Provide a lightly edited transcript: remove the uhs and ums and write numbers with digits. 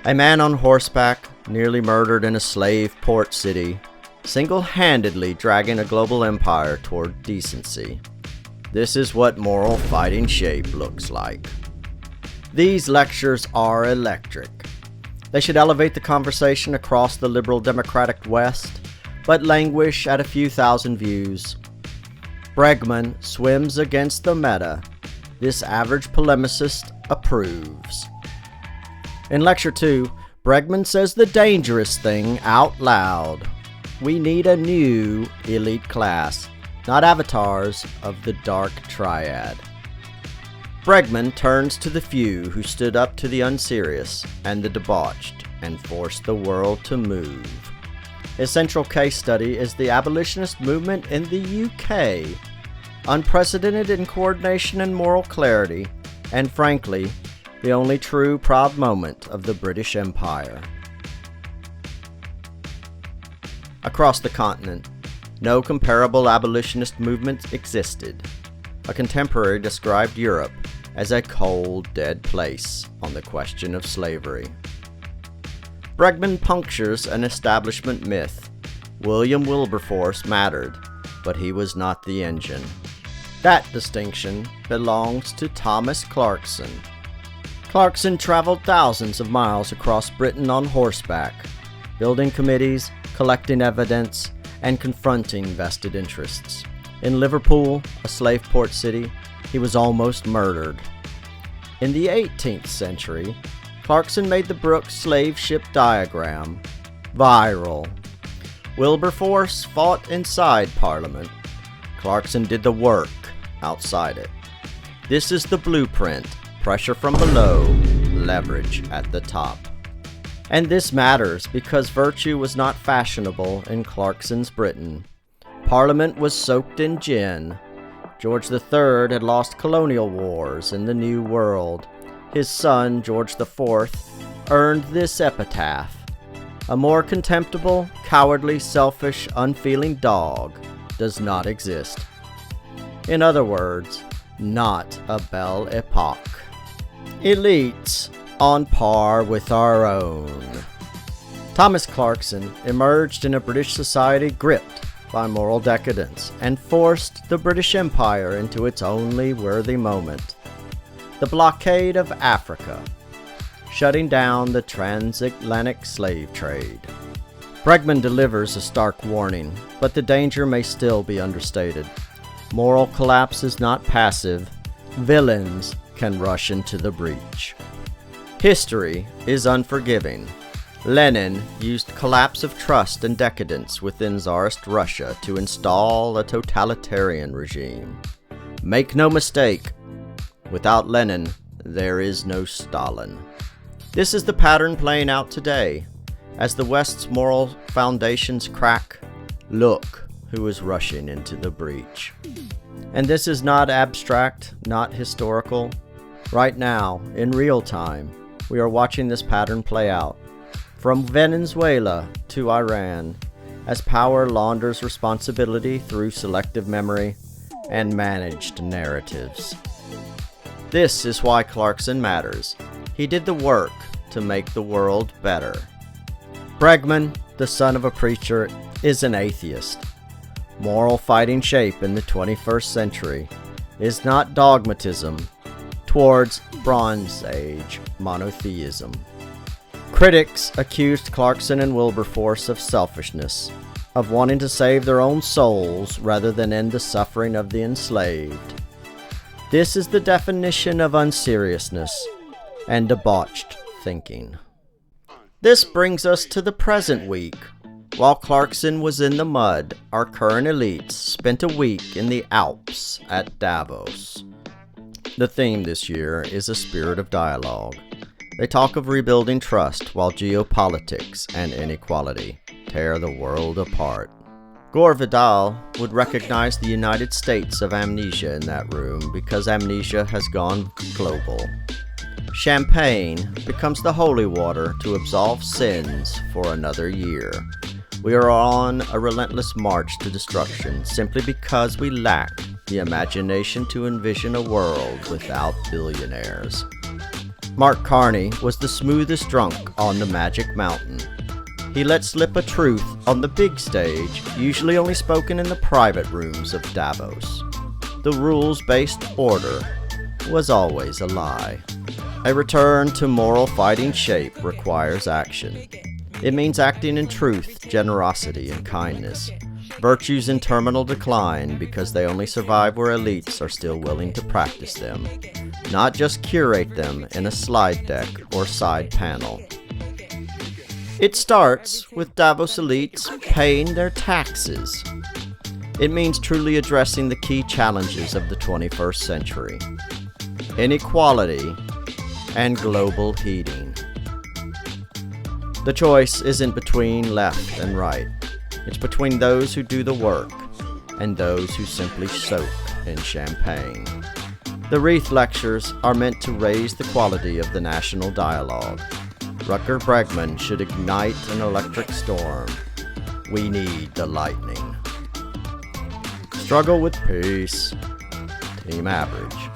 A man on horseback, nearly murdered in a slave port city, single-handedly dragging a global empire toward decency. This is what moral fighting shape looks like. These lectures are electric. They should elevate the conversation across the liberal democratic West, but languish at a few thousand views. Bregman swims against the meta. This average polemicist approves. In Lecture 2, Bregman says the dangerous thing out loud. We need a new elite class, not avatars of the Dark Triad. Bregman turns to the few who stood up to the unserious and the debauched and forced the world to move. His central case study is the Abolitionist Movement in the UK, unprecedented in coordination and moral clarity, and frankly, the only true proud moment of the British Empire. Across the continent, no comparable abolitionist movement existed. A contemporary described Europe as a cold, dead place on the question of slavery. Bregman punctures an establishment myth. William Wilberforce mattered, but he was not the engine. That distinction belongs to Thomas Clarkson. Clarkson traveled thousands of miles across Britain on horseback, building committees, collecting evidence, and confronting vested interests. In Liverpool, a slave port city, he was almost murdered. In the 18th century, Clarkson made the Brooks slave ship diagram viral. Wilberforce fought inside Parliament. Clarkson did the work outside it. This is the blueprint. Pressure from below, leverage at the top. And this matters because virtue was not fashionable in Clarkson's Britain. Parliament was soaked in gin. George III had lost colonial wars in the New World. His son, George IV, earned this epitaph. A more contemptible, cowardly, selfish, unfeeling dog does not exist. In other words, not a Belle Epoque. Elites on par with our own. Thomas Clarkson emerged in a British society gripped by moral decadence and forced the British Empire into its only worthy moment. The Blockade of Africa, shutting down the transatlantic slave trade. Bregman delivers a stark warning, but the danger may still be understated. Moral collapse is not passive. Villains can rush into the breach. History is unforgiving. Lenin used collapse of trust and decadence within Tsarist Russia to install a totalitarian regime. Make no mistake, without Lenin, there is no Stalin. This is the pattern playing out today. As the West's moral foundations crack, look who is rushing into the breach. And this is not abstract, not historical. Right now, in real time, we are watching this pattern play out. From Venezuela to Iran, as power launders responsibility through selective memory and managed narratives. This is why Clarkson matters. He did the work to make the world better. Bregman, the son of a preacher, is an atheist. Moral fighting shape in the 21st century is not dogmatism towards Bronze Age monotheism. Critics accused Clarkson and Wilberforce of selfishness, of wanting to save their own souls rather than end the suffering of the enslaved. This is the definition of unseriousness and debauched thinking. This brings us to the present week. While Clarkson was in the mud, our current elites spent a week in the Alps at Davos. The theme this year is a spirit of dialogue. They talk of rebuilding trust while geopolitics and inequality tear the world apart. Gore Vidal would recognize the United States of Amnesia in that room because Amnesia has gone global. Champagne becomes the holy water to absolve sins for another year. We are on a relentless march to destruction simply because we lack the imagination to envision a world without billionaires. Mark Carney was the smoothest drunk on the Magic Mountain. He let slip a truth on the big stage, usually only spoken in the private rooms of Davos. The rules-based order was always a lie. A return to moral fighting shape requires action. It means acting in truth, generosity, and kindness. Virtues in terminal decline because they only survive where elites are still willing to practice them, not just curate them in a slide deck or side panel. It starts with Davos elites paying their taxes. It means truly addressing the key challenges of the 21st century: inequality and global heating. The choice isn't between left and right. It's between those who do the work and those who simply soak in champagne. The Reith Lectures are meant to raise the quality of the national dialogue. Rutger Bregman should ignite an electric storm. We need the lightning. Struggle with peace. Team Average.